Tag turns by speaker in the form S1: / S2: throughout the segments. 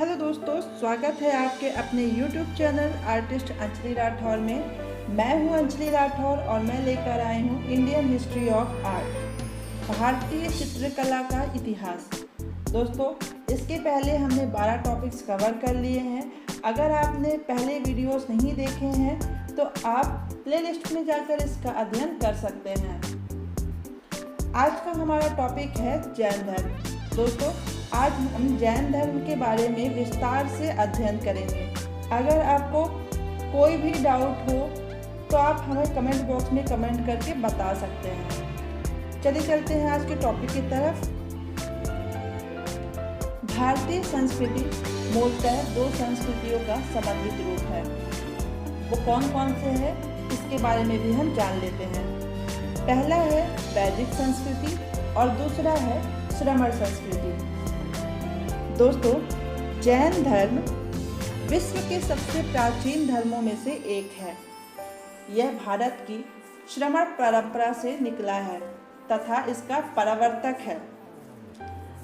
S1: Hello दोस्तों, स्वागत है आपके अपने YouTube channel artist Anjali Rathore में। मैं हूं अंजलि राठौर और मैं लेकर आई हूं इंडियन हिस्ट्री ऑफ आर्ट, भारतीय चित्रकला का इतिहास। दोस्तों, इसके पहले हमने 12 टॉपिक्स कवर कर लिए हैं। अगर आपने पहले वीडियोस नहीं देखे हैं तो आप प्लेलिस्ट में जाकर इसका अध्ययन कर सकते हैं। आज का हमारा टॉपिक है जैन धर्म। दोस्तों, आज हम जैन धर्म के बारे में विस्तार से अध्ययन करेंगे। अगर आपको कोई भी डाउट हो तो आप हमें कमेंट बॉक्स में कमेंट करके बता सकते हैं। चलिए चलते हैं आज के टॉपिक की तरफ। भारतीय संस्कृति मूलतः 2 संस्कृतियों का समन्वित रूप है। वो कौन कौन से हैं, इसके बारे में भी हम जान लेते हैं। पहला है वैदिक संस्कृति और दूसरा है श्रमण संस्कृति। दोस्तों, जैन धर्म विश्व के सबसे प्राचीन धर्मों में से एक है। यह भारत की श्रमण परंपरा से निकला है तथा इसका परावर्तक है।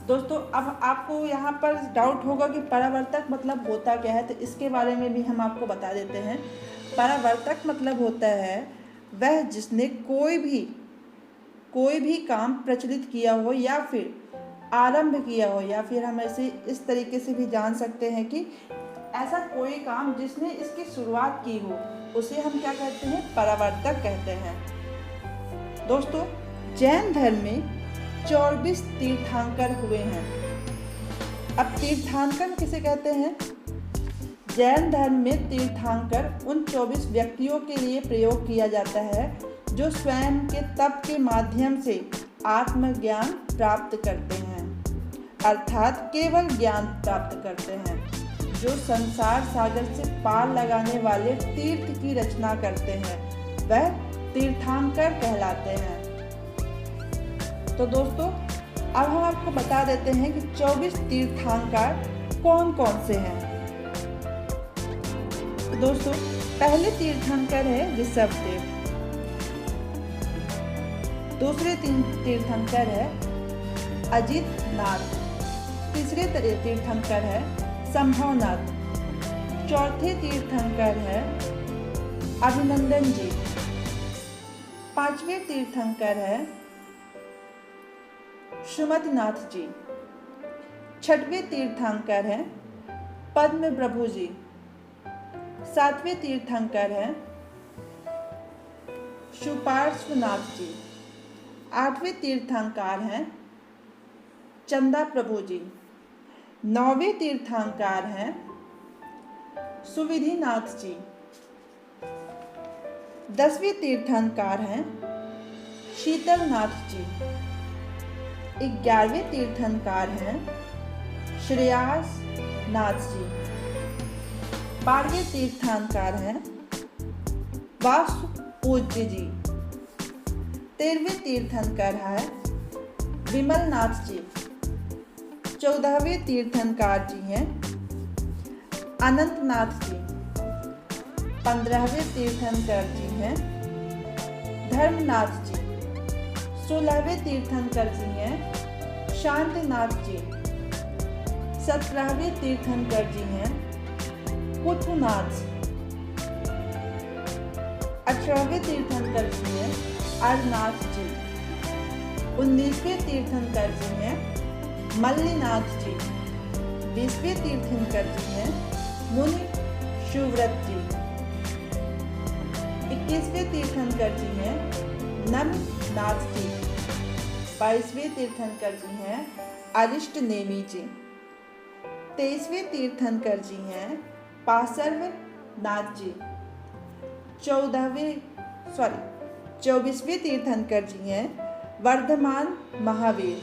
S1: दोस्तों, अब आपको यहाँ पर डाउट होगा कि परावर्तक मतलब होता क्या है, तो इसके बारे में भी हम आपको बता देते हैं। परावर्तक मतलब होता है वह जिसने कोई भी काम प्रचलित किया हो या फिर आरंभ किया हो, या फिर हम ऐसे इस तरीके से भी जान सकते हैं कि ऐसा कोई काम जिसने इसकी शुरुआत की हो, उसे हम क्या कहते हैं? परावर्तक कहते हैं। दोस्तों, जैन धर्म में 24 तीर्थंकर हुए हैं। अब तीर्थंकर किसे कहते हैं? जैन धर्म में तीर्थंकर उन 24 व्यक्तियों के लिए प्रयोग किया जाता है जो स्वयं के तप के माध्यम से आत्मज्ञान प्राप्त करते हैं, अर्थात केवल ज्ञान प्राप्त करते हैं, जो संसार सागर से पार लगाने वाले तीर्थ की रचना करते हैं, वह तीर्थंकर कहलाते हैं। तो दोस्तों, अब हम आपको बता देते हैं कि 24 तीर्थंकर कौन कौन से हैं। तो दोस्तों, पहले तीर्थंकर है ऋषभदेव, दूसरे तीर्थंकर है अजित नाथ, तीसरे तीर्थंकर है संभवनाथ, चौथे तीर्थंकर है अभिनंदन जी, 5वें तीर्थंकर है सुमतिनाथ जी, 6वें तीर्थंकर है पद्म प्रभु जी, 7वें तीर्थंकर है सुपार्श्वनाथ जी, 8वें तीर्थंकर हैं चंदा प्रभु जी, 9वें तीर्थंकर हैं सुविधिनाथ जी, 10वें तीर्थंकर हैं शीतलनाथ जी, 11वें तीर्थंकर हैं श्रेयास नाथ जी, 12वें तीर्थंकर हैं वासुपूज्य जी, 13वें तीर्थंकर है विमलनाथ जी, 14वें तीर्थंकर जी हैं अनंतनाथ जी, 15वें तीर्थंकर जी हैं धर्मनाथ जी, 16वें तीर्थंकर जी हैं शांतिनाथ जी, 17वें तीर्थंकर जी हैं पुथुनाथ, 18वें तीर्थंकर जी हैं अरनाथ जी, 19वें तीर्थंकर जी हैं मल्लिनाथ जी, 20वें तीर्थंकर जी हैं मुनि शिवव्रत जी, 21वें तीर्थंकर जी हैं नमनाथ जी, 22वें तीर्थंकर जी हैं अरिष्ट नेमी जी, 23वें तीर्थंकर जी हैं पार्श्वनाथ जी, 24वें तीर्थंकर जी हैं वर्धमान महावीर।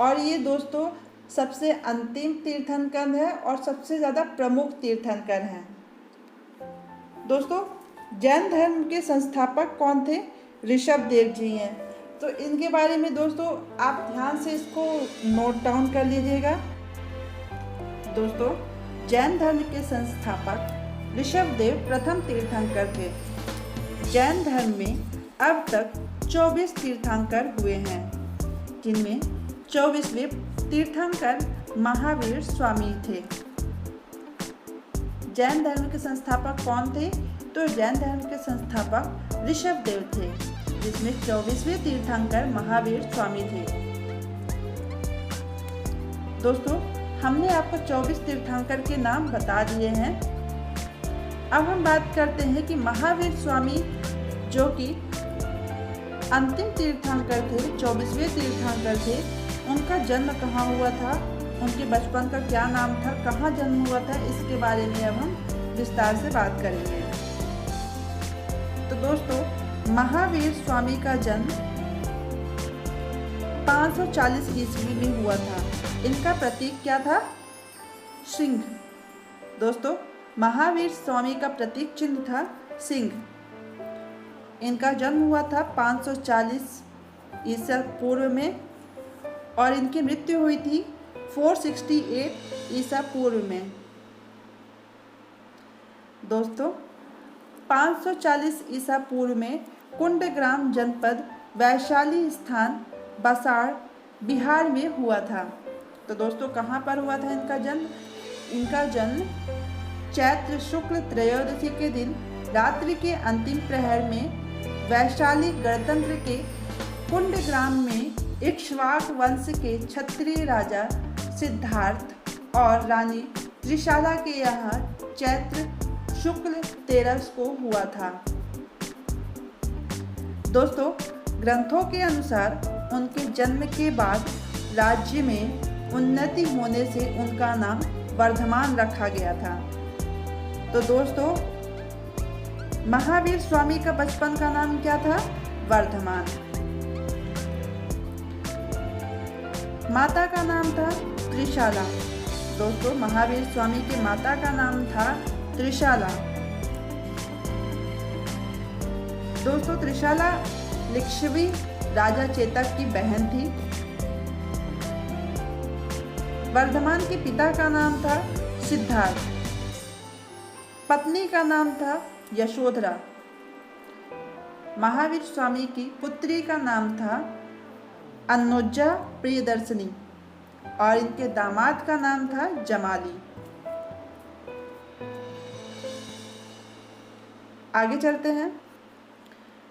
S1: और ये दोस्तों सबसे अंतिम तीर्थंकर है और सबसे ज़्यादा प्रमुख तीर्थंकर हैं। दोस्तों, जैन धर्म के संस्थापक कौन थे? ऋषभदेव जी हैं। तो इनके बारे में दोस्तों आप ध्यान से इसको नोट डाउन कर लीजिएगा। दोस्तों, जैन धर्म के संस्थापक ऋषभदेव प्रथम तीर्थंकर थे। जैन धर्म में अब तक 24 तीर्थंकर हुए हैं, जिनमें 24वें तीर्थंकर महावीर स्वामी थे। जैन धर्म के संस्थापक कौन थे? तो जैन धर्म के संस्थापक ऋषभदेव थे, जिसमें 24वें तीर्थंकर महावीर स्वामी थे। दोस्तों, हमने आपको 24 तीर्थंकर के नाम बता दिए हैं। अब हम बात करते हैं कि महावीर स्वामी जो कि अंतिम तीर्थंकर थे, 24वें तीर्थंकर थे, उनका जन्म कहाँ हुआ था, उनके बचपन का क्या नाम था, कहाँ जन्म हुआ था, इसके बारे में अब हम विस्तार से बात करेंगे। तो दोस्तों, महावीर स्वामी का जन्म 540 ईस्वी में हुआ था। इनका प्रतीक क्या था? सिंह। दोस्तों, महावीर स्वामी का प्रतीक चिन्ह था सिंह। इनका जन्म हुआ था 540 ईसा पूर्व में और इनकी मृत्यु हुई थी 468 ईसा पूर्व में। दोस्तों, 540 ईसा पूर्व में कुंडग्राम जनपद वैशाली स्थान बसाड़ बिहार में हुआ था। तो दोस्तों, कहाँ पर हुआ था इनका जन्म? इनका जन्म चैत्र शुक्ल त्रयोदशी के दिन रात्रि के अंतिम प्रहर में वैशाली गणतंत्र के कुंडग्राम में इक्ष्वाक वंश के क्षत्रिय राजा सिद्धार्थ और रानी त्रिशाला के यहाँ चैत्र शुक्ल 13 को हुआ था। दोस्तों, ग्रंथों के अनुसार उनके जन्म के बाद राज्य में उन्नति होने से उनका नाम वर्धमान रखा गया था। तो दोस्तों, महावीर स्वामी का बचपन का नाम क्या था? वर्धमान। माता का नाम था त्रिशाला। दोस्तों, महावीर स्वामी की माता का नाम था त्रिशाला। दोस्तों, त्रिशाला लिच्छवी राजा चेतक की बहन थी। वर्धमान के पिता का नाम था सिद्धार्थ, पत्नी का नाम था यशोधरा। महावीर स्वामी की पुत्री का नाम था अनुजा प्रियदर्शनी और इनके दामाद का नाम था जमाली। आगे चलते हैं।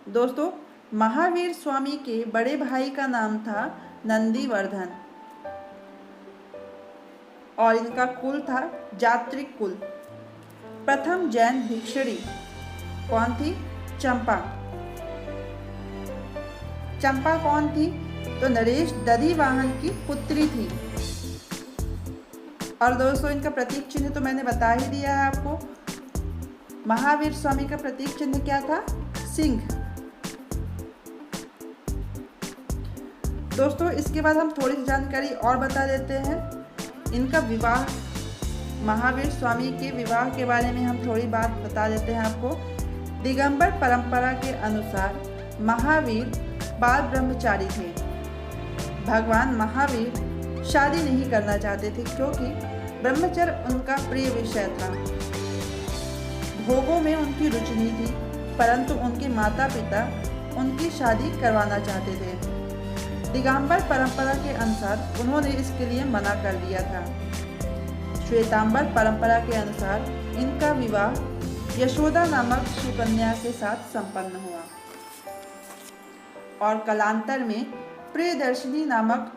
S1: दोस्तों, महावीर स्वामी के बड़े भाई का नाम था नंदीवर्धन और इनका कुल था जात्रिक कुल। प्रथम जैन भिक्षुणी कौन थी? चंपा। चंपा कौन थी? तो नरेश दधिवाहन की पुत्री थी। और दोस्तों, इनका प्रतीक चिन्ह तो मैंने बता ही दिया है आपको। महावीर स्वामी का प्रतीक चिन्ह क्या था? सिंह। दोस्तों, इसके बाद हम थोड़ी सी जानकारी और बता देते हैं। इनका विवाह, महावीर स्वामी के विवाह के बारे में हम थोड़ी बात बता देते हैं आपको। दिगंबर परंपरा के अनुसार महावीर बाल ब्रह्मचारी थे। भगवान महावीर शादी नहीं करना चाहते थे क्योंकि ब्रह्मचर्य उनका प्रिय विषय था। भोगों में उनकी रुचि नहीं थी, परंतु उनके माता पिता उनकी शादी करवाना चाहते थे। दिगंबर परंपरा के अनुसार उन्होंने इसके लिए मना कर दिया था। श्वेतांबर परंपरा के अनुसार इनका विवाह यशोदा नामक सुकन्या के साथ संपन्न हुआ और कालांतर में प्रियदर्शनी नामक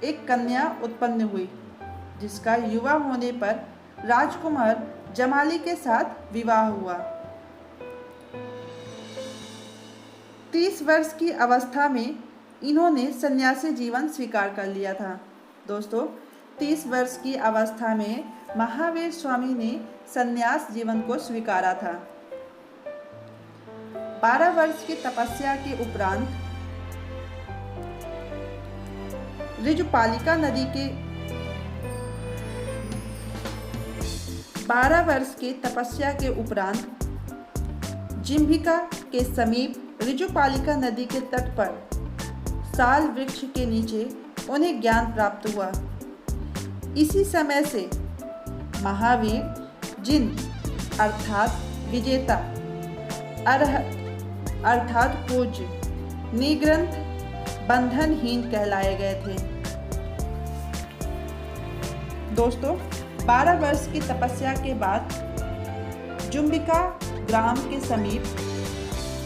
S1: एक कन्या उत्पन्न हुई, जिसका युवा होने पर राजकुमार जमाली के साथ विवाह हुआ। 30 वर्ष की अवस्था में इन्होंने सन्यासी जीवन स्वीकार कर लिया था। दोस्तों, 30 वर्ष की अवस्था में महावीर स्वामी ने सन्यास जीवन को स्वीकारा था। 12 वर्ष की तपस्या के उपरांत ऋजुपालिका नदी के 12 वर्ष की तपस्या के उपरांत जिम्भिका के समीप ऋजुपालिका नदी के तट पर साल वृक्ष के नीचे उन्हें ज्ञान प्राप्त हुआ। इसी समय से महावीर जिन अर्थात विजेता, अरहत अर्थात पूज्य, निग्रंथ, बंधनहीन कहलाए गए थे। दोस्तों, 12 वर्ष की तपस्या के बाद जुम्बिका ग्राम के समीप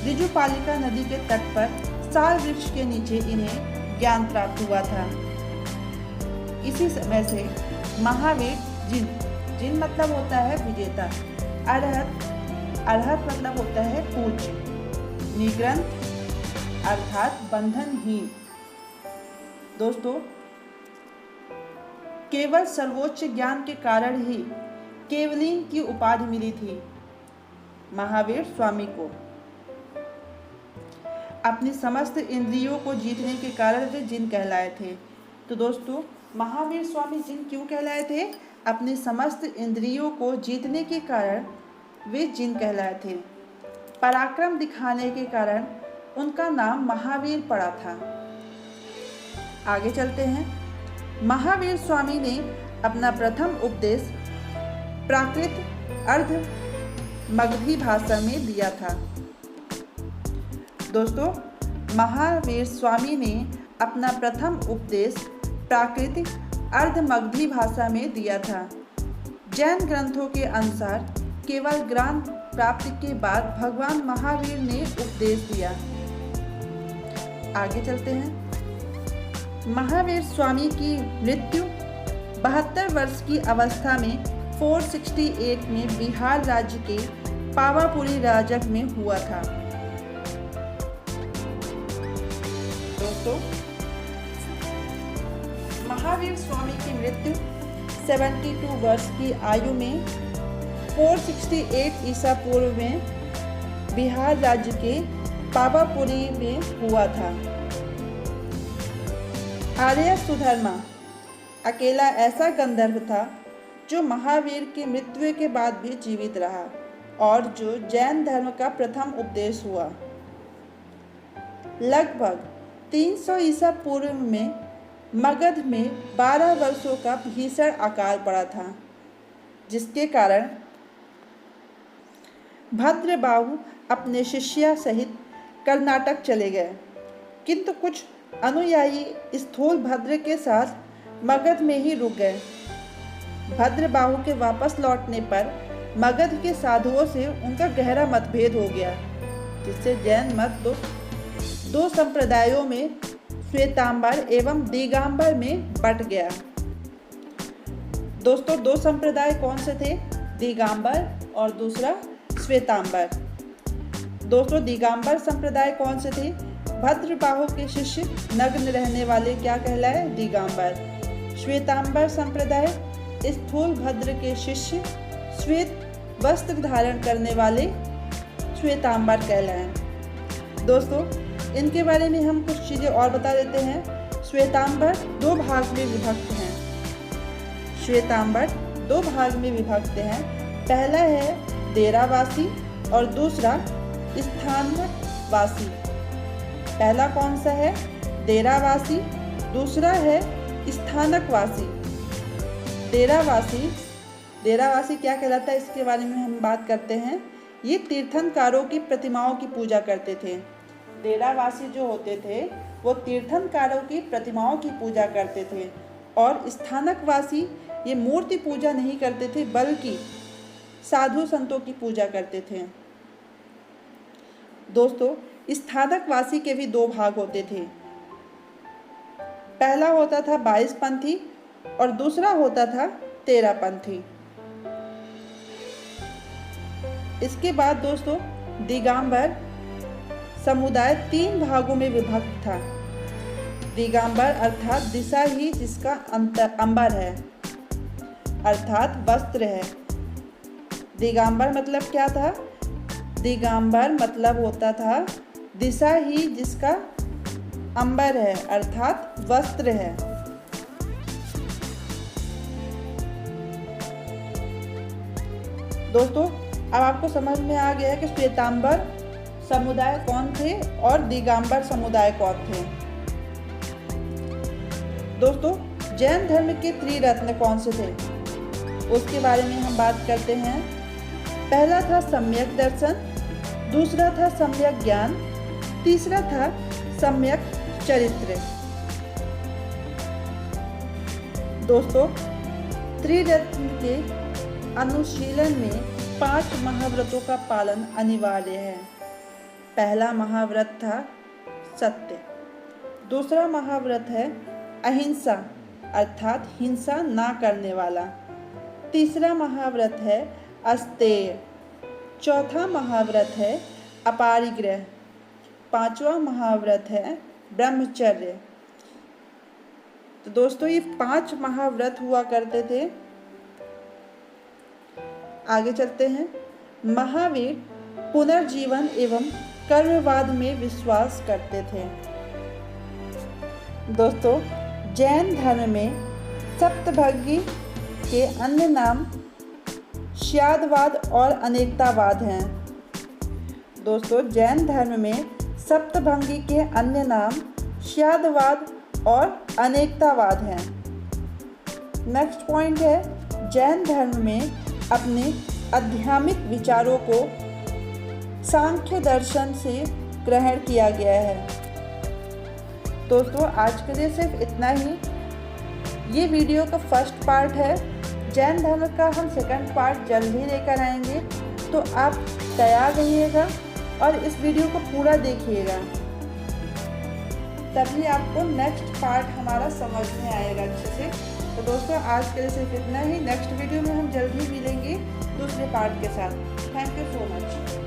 S1: ऋजुपालिका नदी के तट पर साल वृक्ष के नीचे इन्हें ज्ञान प्राप्त हुआ था। इसी समय से महावीर जिन मतलब होता है विजेता, अर्हत मतलब होता है पूज्य, निग्रंथ अर्थात बंधनहीन। दोस्तों, केवल सर्वोच्च ज्ञान के कारण ही केवलीन की उपाधि मिली थी महावीर स्वामी को। अपनी समस्त इंद्रियों को जीतने के कारण वे जिन कहलाए थे। तो दोस्तों, महावीर स्वामी जिन क्यों कहलाए थे? अपनी समस्त इंद्रियों को जीतने के कारण वे जिन कहलाए थे। पराक्रम दिखाने के कारण उनका नाम महावीर पड़ा था। आगे चलते हैं। महावीर स्वामी ने अपना प्रथम उपदेश प्राकृत अर्ध मगधी भाषा में दिया था। दोस्तों, महावीर स्वामी ने अपना प्रथम उपदेश प्राकृतिक अर्ध मगधी भाषा में दिया था। जैन ग्रंथों के अनुसार केवल ज्ञान प्राप्ति के बाद भगवान महावीर ने उपदेश दिया। आगे चलते हैं। महावीर स्वामी की मृत्यु 72 वर्ष की अवस्था में 468 में बिहार राज्य के पावापुरी राजक में हुआ था। दोस्तों, महावीर स्वामी की मृत्यु 72 वर्ष की आयु में 468 ईसा पूर्व में बिहार राज्य के पावापुरी में हुआ था। आर्य सुधर्मा अकेला ऐसा गंधर्व था जो महावीर की मृत्यु के बाद भी जीवित रहा और जो जैन धर्म का प्रथम उपदेश हुआ। लगभग 300 ईसा पूर्व में मगध में 12 वर्षों का भीषण अकाल पड़ा था, जिसके कारण भद्रबाहु अपने शिष्या सहित कर्नाटक चले गए, किंतु कुछ अनुयायी स्थूल भद्र के साथ मगध में ही रुक गए। भद्रबाहु के वापस लौटने पर मगध के साधुओं से उनका गहरा मतभेद हो गया, जिससे जैन मत दो संप्रदायों में श्वेतांबर एवं दिगंबर में बट गया। दोस्तों, दो संप्रदाय कौन से थे? दिगंबर और दूसरा श्वेतांबर। दोस्तों, दिगंबर संप्रदाय कौन से थे? भद्रबाहु के शिष्य नग्न रहने वाले क्या कहलाए? दिगंबर। श्वेतांबर संप्रदाय स्थूल भद्र के शिष्य श्वेत वस्त्र धारण करने वाले श्वेतांबर कहलाए। दोस्तों, इनके बारे में हम कुछ चीज़ें और बता देते हैं। श्वेतांबर दो भाग में विभक्त हैं। श्वेतांबर दो भाग में विभक्त हैं। पहला है डेरावासी और दूसरा स्थानकवासी। पहला कौन सा है? डेरावासी। दूसरा है स्थानकवासी। डेरावासी क्या कहलाता है, इसके बारे में हम बात करते हैं। ये तीर्थंकरों की प्रतिमाओं की पूजा करते थे। डेरावासी जो होते थे वो तीर्थंकरों की प्रतिमाओं की पूजा करते थे, और स्थानकवासी ये मूर्ति पूजा नहीं करते थे बल्कि साधु संतों की पूजा करते थे। दोस्तों, स्थानकवासी के भी दो भाग होते थे। पहला होता था 22 पंथी और दूसरा होता था 13 पंथी। इसके बाद दोस्तों, दिगंबर समुदाय 3 भागों में विभक्त था। दिगंबर अर्थात दिशा ही जिसका अंबर है, अर्थात वस्त्र है। दिगंबर मतलब क्या था? दिगंबर मतलब होता था दिशा ही जिसका अंबर है, अर्थात वस्त्र है। दोस्तों, अब आपको समझ में आ गया है कि श्वेतांबर समुदाय कौन थे और दिगंबर समुदाय कौन थे। दोस्तों, जैन धर्म के त्रिरत्न कौन से थे, उसके बारे में हम बात करते हैं। पहला था सम्यक दर्शन, दूसरा था सम्यक ज्ञान, तीसरा था सम्यक चरित्र। दोस्तों, त्रिरत्न के अनुशीलन में 5 महाव्रतों का पालन अनिवार्य है। पहला महाव्रत था सत्य, दूसरा महाव्रत है अहिंसा अर्थात हिंसा ना करने वाला, तीसरा महाव्रत है अस्तेय, चौथा महाव्रत है अपारिग्रह, पांचवा महाव्रत है ब्रह्मचर्य। तो दोस्तों ये 5 महाव्रत हुआ करते थे। आगे चलते हैं। महावीर पुनर्जीवन एवं कर्मवाद में विश्वास करते थे। दोस्तों जैन धर्म में सप्तभंगी के अन्य नाम स्यादवाद और अनेकतावाद हैं। दोस्तों जैन धर्म में सप्तभंगी के अन्य नाम स्यादवाद और अनेकतावाद हैं। नेक्स्ट पॉइंट है जैन धर्म में अपने आध्यात्मिक विचारों को सांख्य दर्शन से ग्रहण किया गया है। दोस्तों आज के लिए सिर्फ इतना ही। ये वीडियो का फर्स्ट पार्ट है। जैन धर्म का हम सेकंड पार्ट जल्द ही लेकर आएंगे, तो आप तैयार रहिएगा और इस वीडियो को पूरा देखिएगा, तभी आपको नेक्स्ट पार्ट हमारा समझ में आएगा अच्छे से। तो दोस्तों आज के लिए सिर्फ इतना ही। नेक्स्ट वीडियो में हम जल्द ही मिलेंगे दूसरे पार्ट के साथ। Thank you so much.